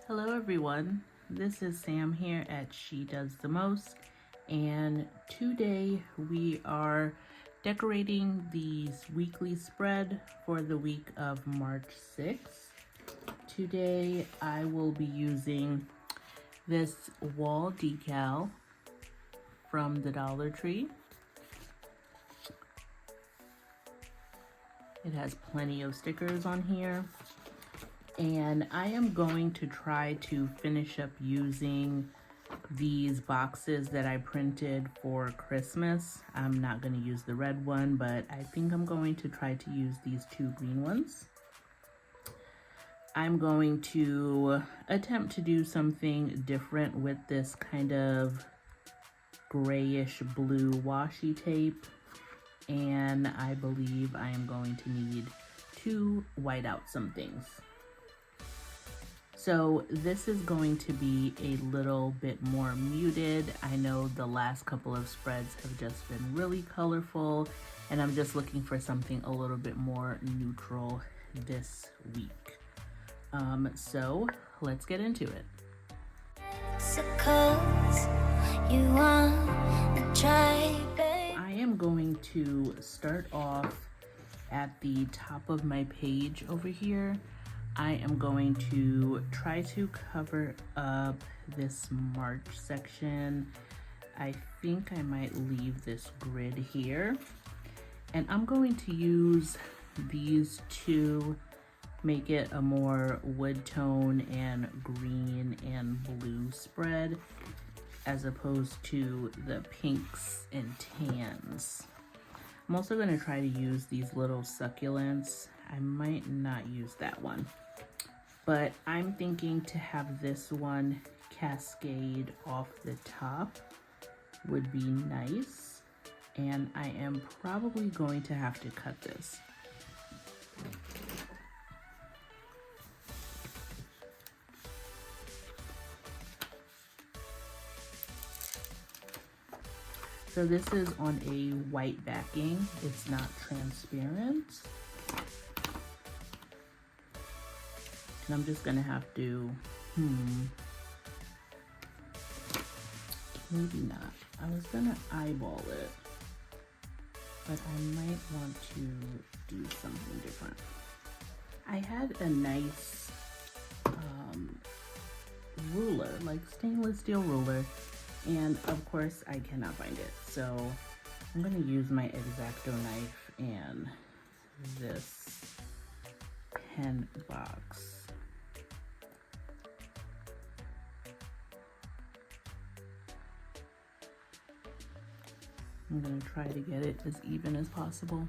Hello everyone, this is Sam here at She Does the Most, and today we are decorating the weekly spread for the week of March 6th. Today I will be using this wall decal from the Dollar Tree. It has plenty of stickers on here. And I am going to try to finish up using these boxes that I printed for Christmas. I'm not going to use the red one, but I think I'm going to try to use these two green ones. I'm going to attempt to do something different with this kind of grayish blue washi tape. And I believe I am going to need to white out some things. So this is going to be a little bit more muted. I know the last couple of spreads have just been really colorful, and I'm just looking for something a little bit more neutral this week. So let's get into it. I am going to start off at the top of my page over here. I am going to try to cover up this March section. I think I might leave this grid here. And I'm going to use these to make it a more wood tone and green and blue spread, as opposed to the pinks and tans. I'm also going to try to use these little succulents. I might not use that one, but I'm thinking to have this one cascade off the top would be nice, and I am probably going to have to cut this. So this is on a white backing. It's not transparent. And I'm just gonna have to, maybe not. I was gonna eyeball it, but I might want to do something different. I had a nice ruler, like stainless steel ruler, and of course I cannot find it. So I'm gonna use my X-Acto knife and this pen box. I'm gonna try to get it as even as possible.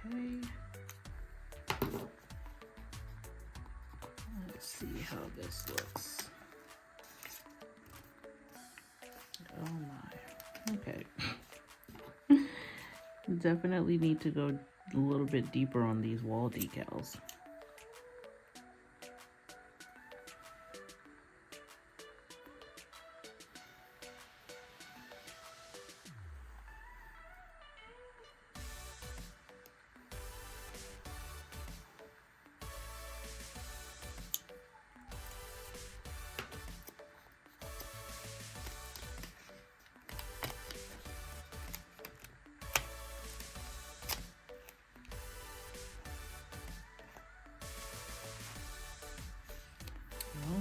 Okay. Let's see how this looks. Oh my. Okay. Definitely need to go a little bit deeper on these wall decals.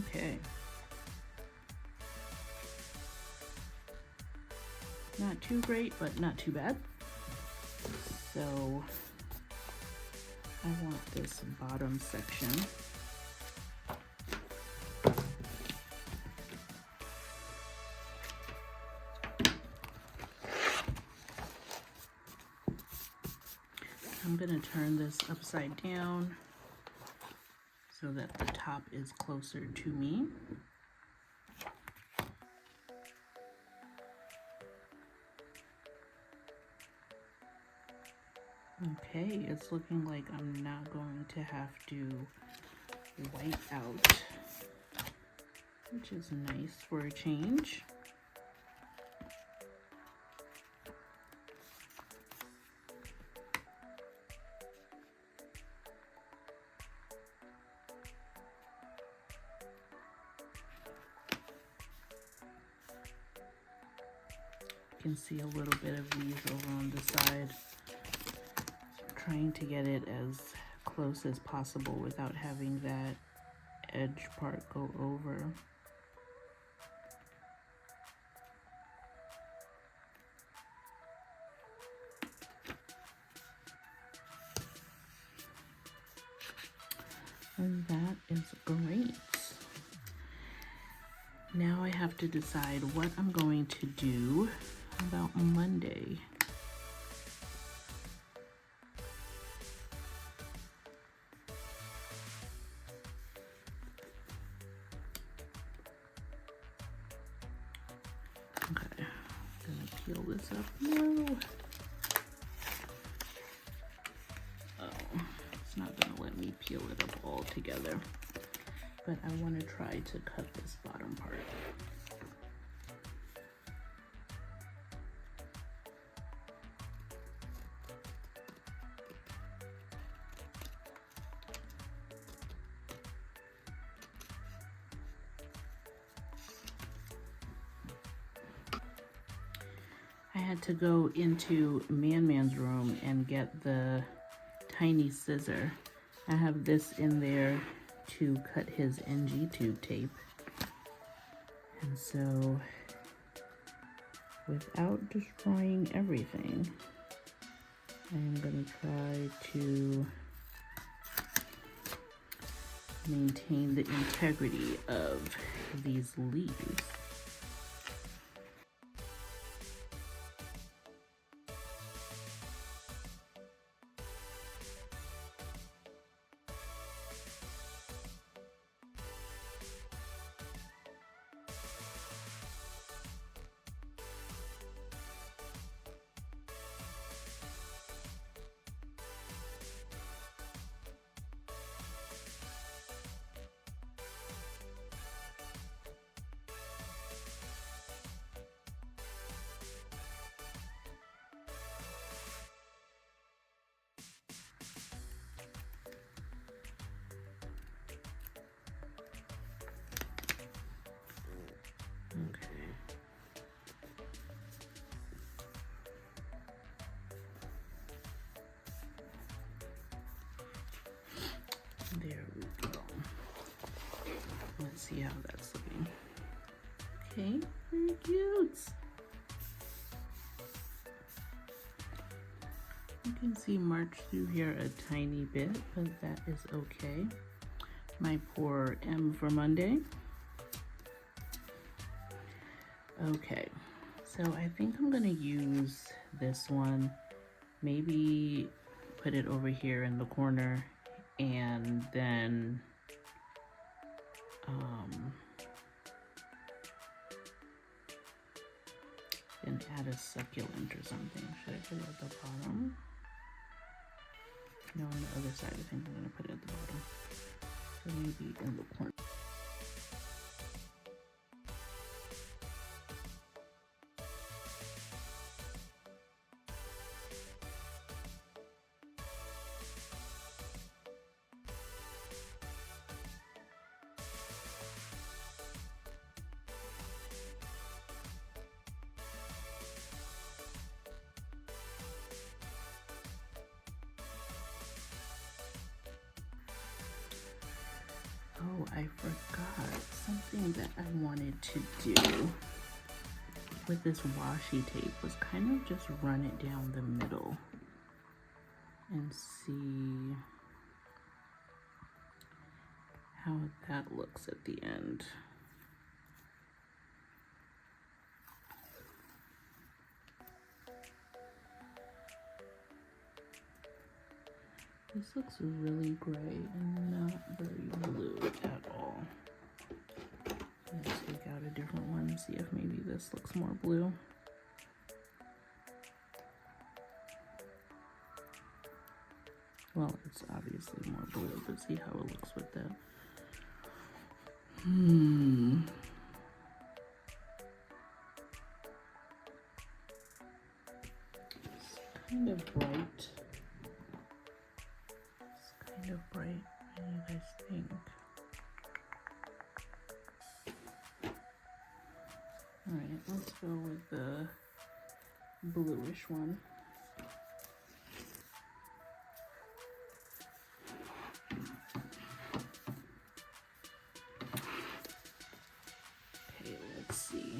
Okay. Not too great, but not too bad. So I want this bottom section. I'm gonna turn this upside down so that the top is closer to me. Okay, it's looking like I'm not going to have to white out, which is nice for a change. You can see a little bit of these over on the side. Trying to get it as close as possible without having that edge part go over. And that is great. Now I have to decide what I'm going to do about Monday. Okay, I'm gonna peel this up. No. Oh, it's not gonna let me peel it up all together. But I want to try to cut this bottom part. I had to go into Man's room and get the tiny scissor. I have this in there to cut his NG tube tape. And so, without destroying everything, I am going to try to maintain the integrity of these leaves. Okay. There we go. Let's see how that's looking. Okay, very cute. You can see March through here a tiny bit, but that is okay. My poor M for Monday. Okay, so I think I'm gonna use this one, maybe put it over here in the corner, and then add a succulent or something. Should I put it at the bottom? No, on the other side, I think I'm gonna put it at the bottom. So maybe in the corner. Oh, I forgot something that I wanted to do with this washi tape was kind of just run it down the middle and see how that looks at the end. This looks really gray and not very blue at all. Let's take out a different one and see if maybe this looks more blue. Well, it's obviously more blue, but see how it looks with that. It's kind of bright. It's kind of bright. What do you guys think? Alright, let's go with the bluish one. Okay, let's see.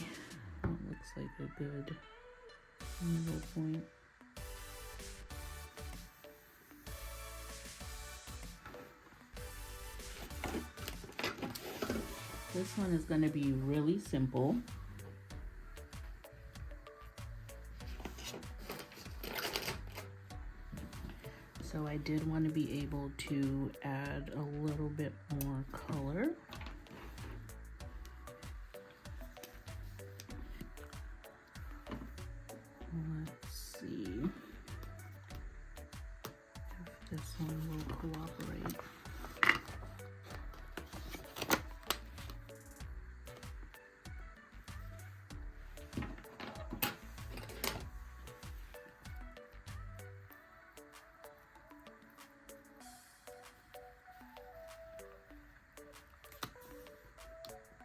What looks like a good middle point. This one is going to be really simple. So I did want to be able to add a little bit more color. Let's see if this one will cooperate.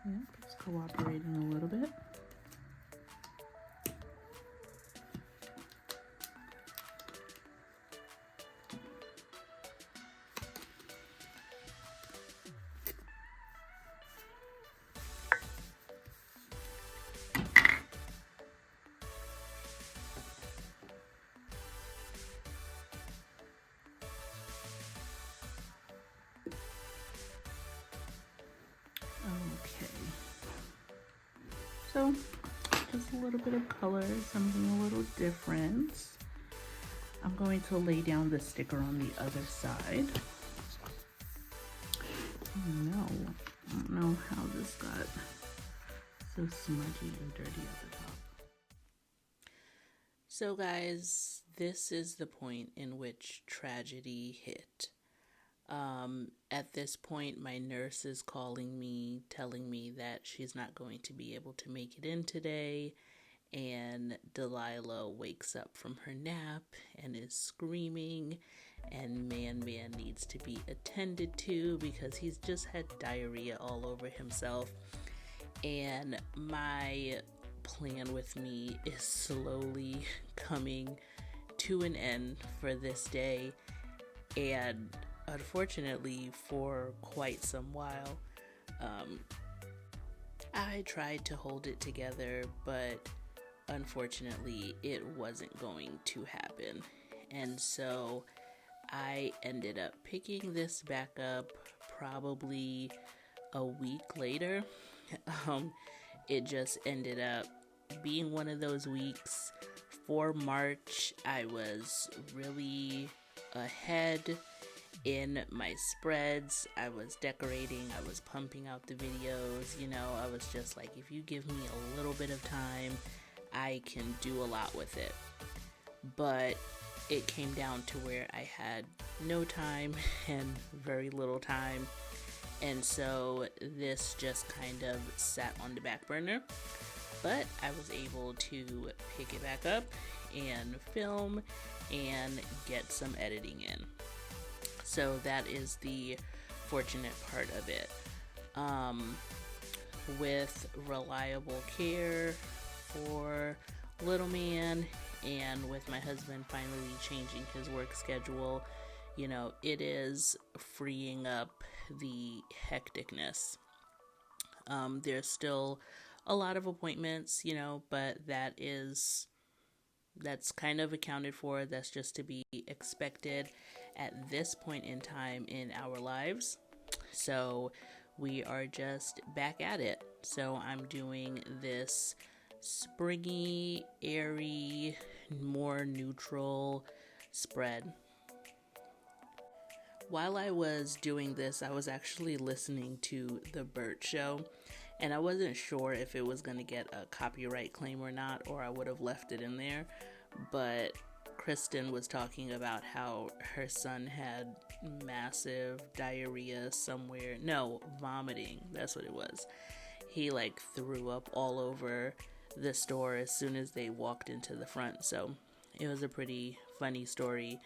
Yep, it's cooperating a little bit. Okay, so just a little bit of color, something a little different. I'm going to lay down the sticker on the other side. Oh no, I don't know how this got so smudgy and dirty at the top. So guys, this is the point in which tragedy hit. At this point, my nurse is calling me, telling me that she's not going to be able to make it in today, and Delilah wakes up from her nap and is screaming, and Man needs to be attended to because he's just had diarrhea all over himself. And my plan with me is slowly coming to an end for this day, and unfortunately for quite some while I tried to hold it together, but unfortunately it wasn't going to happen, and so I ended up picking this back up probably a week later. It just ended up being one of those weeks. For March, I was really ahead in my spreads. I was decorating, I was pumping out the videos, you know, I was just like, if you give me a little bit of time, I can do a lot with it. But it came down to where I had no time and very little time, and so this just kind of sat on the back burner. But I was able to pick it back up and film and get some editing in. So that is the fortunate part of it. With reliable care for little man, and with my husband finally changing his work schedule, you know, it is freeing up the hecticness. There's still a lot of appointments, you know, but that's kind of accounted for. That's just to be expected at this point in time in our lives. So we are just back at it. So I'm doing this springy, airy, more neutral spread. While I was doing this, I was actually listening to The Burt Show, and I wasn't sure if it was going to get a copyright claim or not, or I would have left it in there. But Kristen was talking about how her son had massive diarrhea somewhere. No, vomiting. That's what it was. He like threw up all over the store as soon as they walked into the front. So it was a pretty funny story.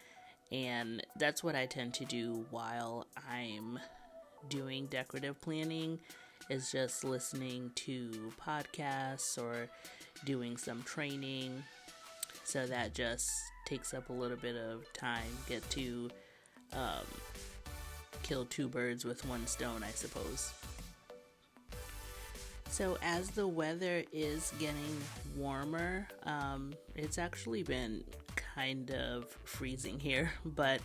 And that's what I tend to do while I'm doing decorative planning, is just listening to podcasts or doing some training. So that just takes up a little bit of time. Get to kill two birds with one stone, I suppose. So as the weather is getting warmer, it's actually been kind of freezing here, but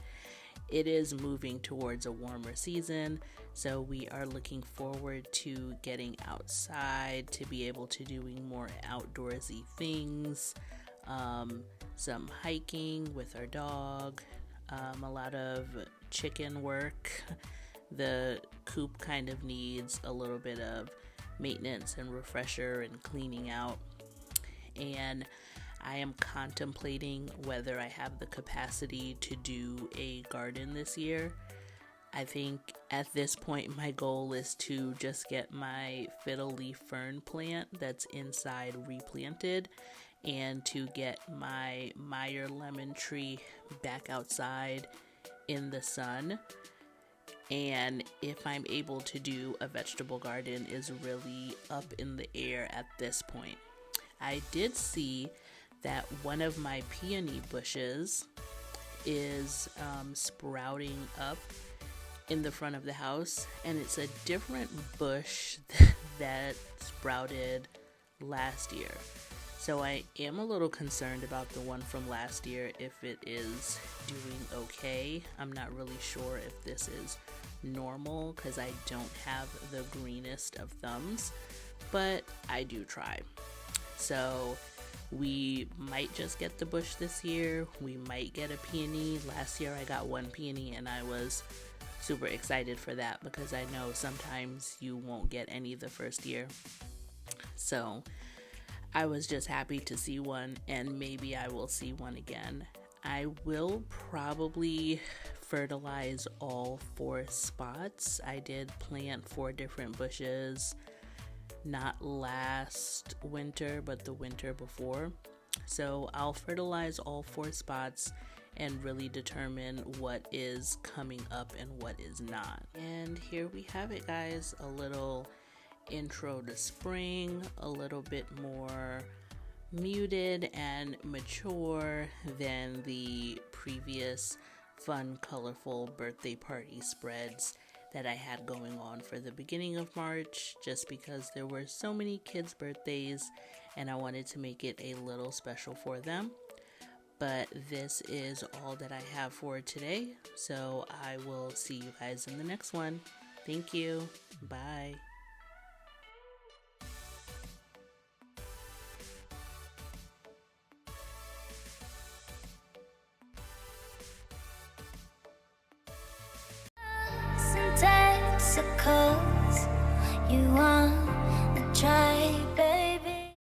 it is moving towards a warmer season. So we are looking forward to getting outside, to be able to doing more outdoorsy things, some hiking with our dog, a lot of chicken work. The coop kind of needs a little bit of maintenance and refresher and cleaning out. And I am contemplating whether I have the capacity to do a garden this year. I think at this point my goal is to just get my fiddle leaf fern plant that's inside replanted, and to get my Meyer lemon tree back outside in the sun. And if I'm able to do a vegetable garden is really up in the air at this point. I did see that one of my peony bushes is sprouting up in the front of the house, and it's a different bush that sprouted last year. So I am a little concerned about the one from last year, if it is doing okay. I'm not really sure if this is normal because I don't have the greenest of thumbs, but I do try. So we might just get the bush this year. We might get a peony. Last year I got one peony and I was super excited for that because I know sometimes you won't get any the first year. So I was just happy to see one, and maybe I will see one again. I will probably fertilize all 4 spots. I did plant 4 different bushes, not last winter, but the winter before. So I'll fertilize all 4 spots and really determine what is coming up and what is not. And here we have it, guys. A little intro to spring, a little bit more muted and mature than the previous fun, colorful birthday party spreads that I had going on for the beginning of March, just because there were so many kids' birthdays and I wanted to make it a little special for them. But this is all that I have for today, so I will see you guys in the next one. Thank you. Bye. Testicles, you want to try